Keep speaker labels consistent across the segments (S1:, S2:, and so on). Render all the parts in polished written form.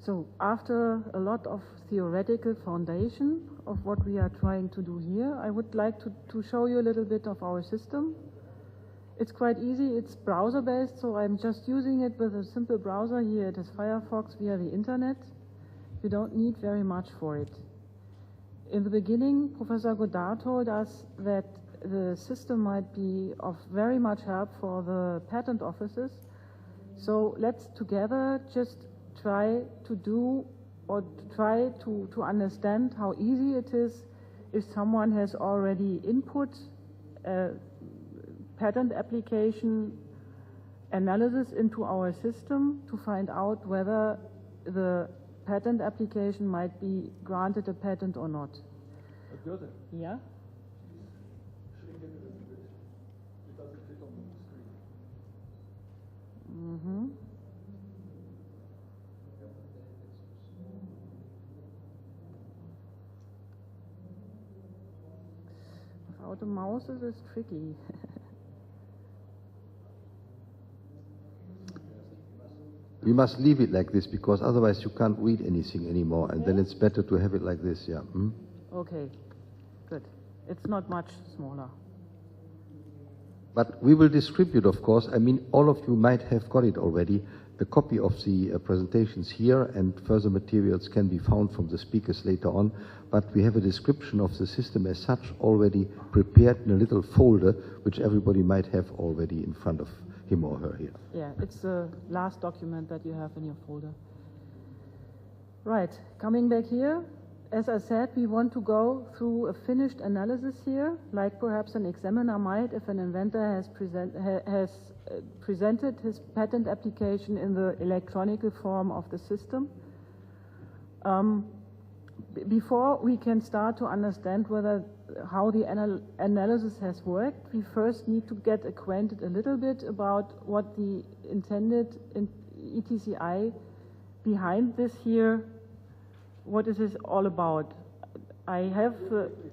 S1: So after a lot of theoretical foundation of what we are trying to do here, I would like to show you a little bit of our system. It's quite easy. It's browser-based, so I'm just using it with a simple browser. Here it is Firefox via the internet. You don't need very much for it. In the beginning, Professor Godard told us that the system might be of very much help for the patent offices. So let's together just try to do or try to understand how easy it is if someone has already input a patent application analysis into our system to find out whether the patent application might be granted a patent or not.
S2: Dorte.
S1: Yeah?
S2: Shrink it a little bit. It doesn't fit on the screen.
S1: Mm-hmm. Without the mouse it is tricky.
S3: We must leave it like this because otherwise you can't read anything anymore, and then it's better to have it like this, yeah. Hmm?
S1: Okay, good. It's not much smaller.
S3: But we will distribute, of course. I mean, all of you might have got it already. A copy of the presentations here, and further materials can be found from the speakers later on. But we have a description of the system as such already prepared in a little folder, which everybody might have already in front of him or her here.
S1: Yeah, it's the last document that you have in your folder. Right, coming back here, as I said, we want to go through a finished analysis here, like perhaps an examiner might if an inventor has presented his patent application in the electronic form of the system. Before we can start to understand how the analysis has worked, we first need to get acquainted a little bit about what the intended ETCI behind this here, what is this all about. I have,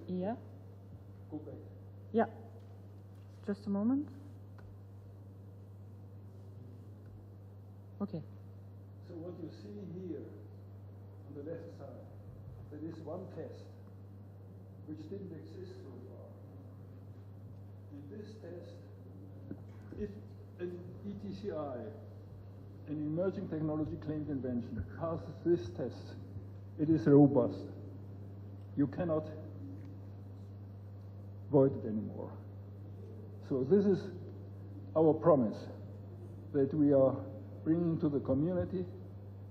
S1: yeah?
S2: Go back.
S1: Yeah, just a moment. Okay.
S2: So what you see here on the left side, that is one test which didn't exist so far. In this test, if an ETCI, an emerging technology claimed invention, passes this test, it is robust. You cannot void it anymore. So this is our promise that we are bringing to the community,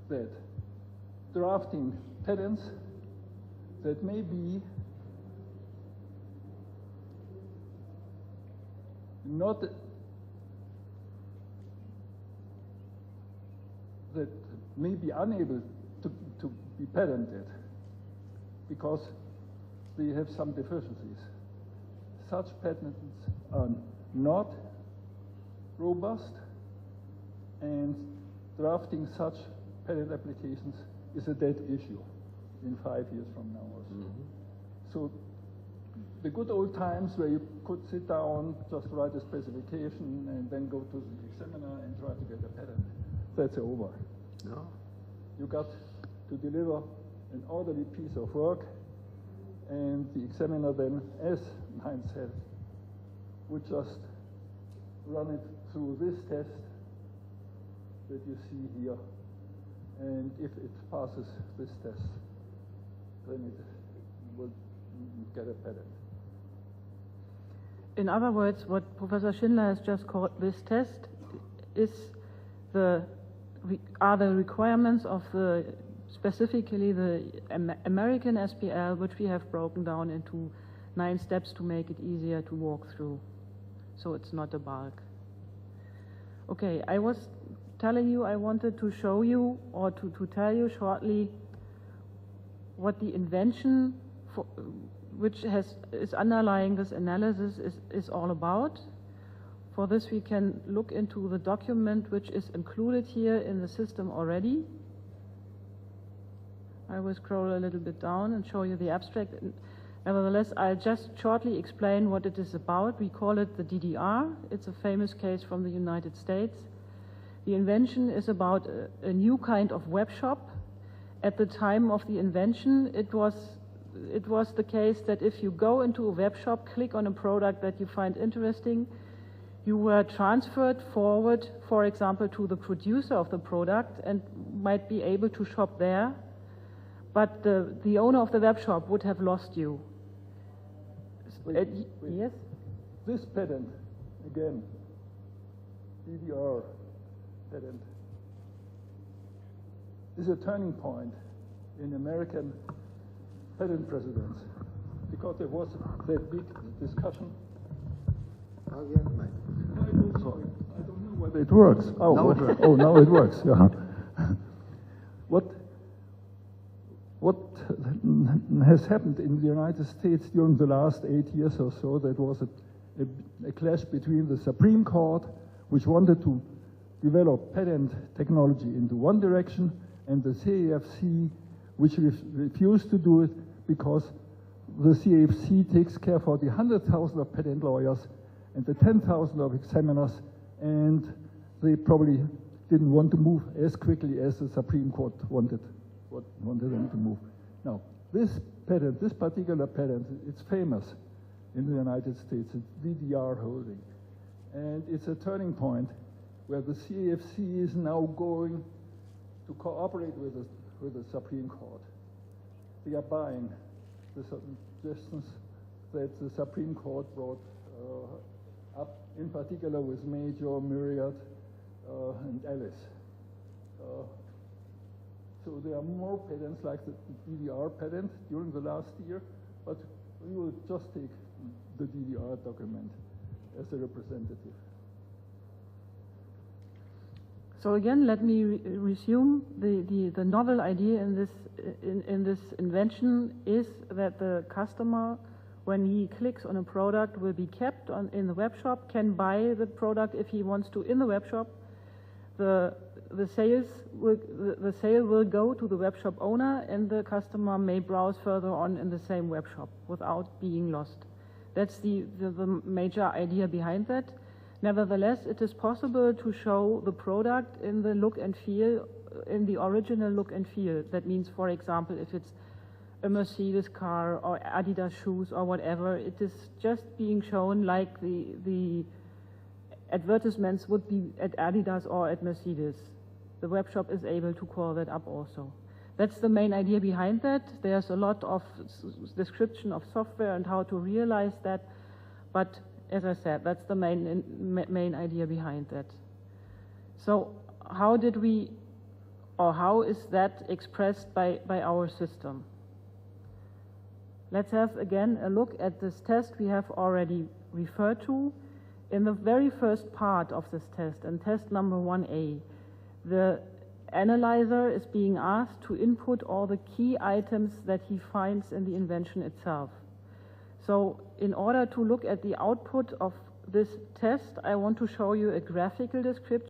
S2: that drafting patents that may be not that may be unable to be patented because they have some deficiencies. Such patents are not robust, and drafting such patent applications is a dead issue in 5 years from now or so. Mm-hmm. So the good old times where you could sit down, just write a specification, and then go to the examiner and try to get a patent, that's over.
S3: No.
S2: You got to deliver an orderly piece of work, and the examiner then, as Heinz said, would just run it through this test that you see here, and if it passes this test, then it will get a patent.
S1: In other words, what Professor Schindler has just called this test is are the requirements of specifically the American SPL, which we have broken down into 9 steps to make it easier to walk through. So it's not a bulk. Okay, I was telling you I wanted to show you or to tell you shortly what the invention which is underlying this analysis is all about. For this we can look into the document which is included here in the system already. I will scroll a little bit down and show you the abstract. Nevertheless, I'll just shortly explain what it is about. We call it the DDR. It's a famous case from the United States. The invention is about a new kind of web shop at the time of the invention, it was the case that if you go into a web shop, click on a product that you find interesting, you were transferred forward, for example, to the producer of the product and might be able to shop there, but the owner of the web shop would have lost you.
S2: Wait.
S1: Yes?
S2: This patent, again, DDR patent, is a turning point in American patent precedence, because there was that big discussion.
S3: Oh, yeah, right.
S2: Sorry, I don't know whether it works. Oh,
S3: now it works.
S2: Oh, now it works. Yeah. What has happened in the United States during the last 8 years or so? That was a clash between the Supreme Court, which wanted to develop patent technology into one direction, and the CAFC, which refused to do it because the CAFC takes care for the 100,000 of patent lawyers and the 10,000 of examiners, and they probably didn't want to move as quickly as the Supreme Court wanted them to move. Now, this patent, this particular patent, it's famous in the United States. It's DDR holding. And it's a turning point where the CAFC is now going to cooperate with the Supreme Court. They are buying the suggestions that the Supreme Court brought up, in particular with Major, Myriad, and Alice. So there are more patents like the DDR patent during the last year, but we will just take the DDR document as a representative.
S1: So again, let me resume. The novel idea in this invention is that the customer, when he clicks on a product, will be kept in the web shop, can buy the product if he wants to in the web shop. The sale will go to the web shop owner, and the customer may browse further on in the same web shop without being lost. That's the major idea behind that. Nevertheless, it is possible to show the product in the look and feel, in the original look and feel. That means, for example, if it's a Mercedes car or Adidas shoes or whatever, it is just being shown like the advertisements would be at Adidas or at Mercedes. The web shop is able to call that up also. That's the main idea behind that. There's a lot of description of software and how to realize that, but as I said, that's the main idea behind that. So how did we, or how is that expressed by our system? Let's have again a look at this test we have already referred to. In the very first part of this test, in test number 1A, the analyzer is being asked to input all the key items that he finds in the invention itself. So in order to look at the output of this test, I want to show you a graphical description